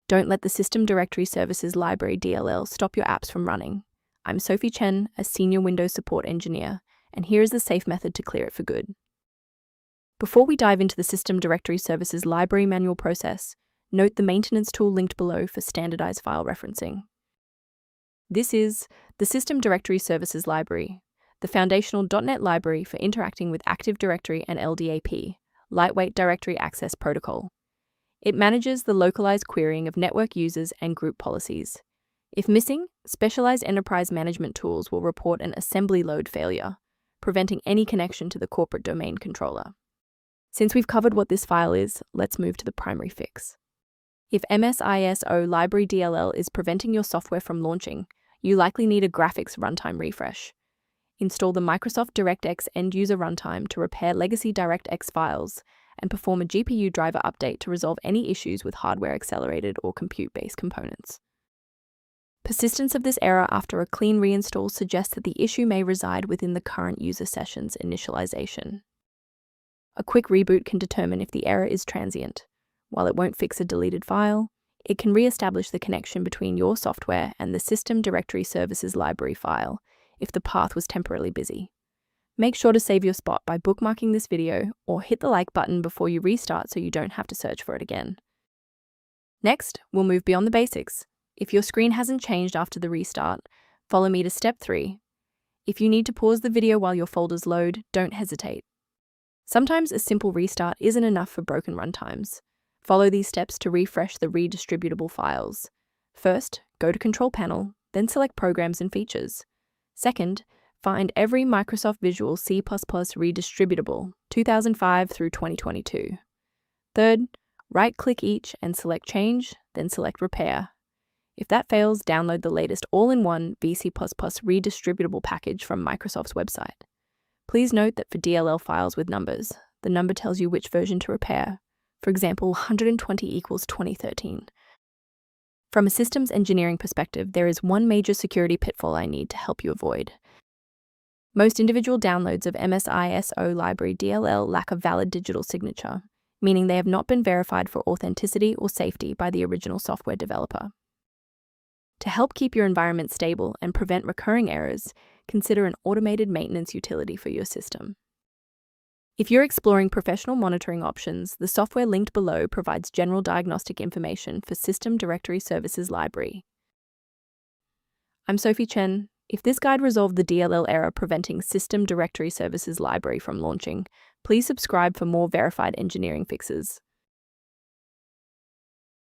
Don't let the System Directory Services Library DLL stop your apps from running. I'm Sophie Chen, a Senior Windows Support Engineer, and here is the safe method to clear it for good. Before we dive into the System Directory Services Library manual process, note the maintenance tool linked below for standardized file referencing. This is the System Directory Services Library, the foundational .NET library for interacting with Active Directory and LDAP, Lightweight Directory Access Protocol. It manages the localized querying of network users and group policies. If missing, specialized enterprise management tools will report an assembly load failure, preventing any connection to the corporate domain controller. Since we've covered what this file is, let's move to the primary fix. If MSISO Library DLL is preventing your software from launching, you likely need a graphics runtime refresh. Install the Microsoft DirectX end-user runtime to repair legacy DirectX files and perform a GPU driver update to resolve any issues with hardware-accelerated or compute-based components. Persistence of this error after a clean reinstall suggests that the issue may reside within the current user session's initialization. A quick reboot can determine if the error is transient. While it won't fix a deleted file, it can re-establish the connection between your software and the System Directory Services Library file if the path was temporarily busy. Make sure to save your spot by bookmarking this video or hit the like button before you restart so you don't have to search for it again. Next, we'll move beyond the basics. If your screen hasn't changed after the restart, follow me to step 3. If you need to pause the video while your folders load, don't hesitate. Sometimes a simple restart isn't enough for broken runtimes. Follow these steps to refresh the redistributable files. First, go to Control Panel, then select Programs and Features. Second, find every Microsoft Visual C++ redistributable 2005 through 2022. Third, right-click each and select Change, then select Repair. If that fails, download the latest all-in-one VC++ redistributable package from Microsoft's website. Please note that for DLL files with numbers, the number tells you which version to repair. For example, 120 equals 2013. From a systems engineering perspective, there is one major security pitfall I need to help you avoid. Most individual downloads of MSISO Library DLL lack a valid digital signature, meaning they have not been verified for authenticity or safety by the original software developer. To help keep your environment stable and prevent recurring errors, consider an automated maintenance utility for your system. If you're exploring professional monitoring options, the software linked below provides general diagnostic information for System Directory Services Library. I'm Sophie Chen. If this guide resolved the DLL error preventing System Directory Services Library from launching, please subscribe for more verified engineering fixes.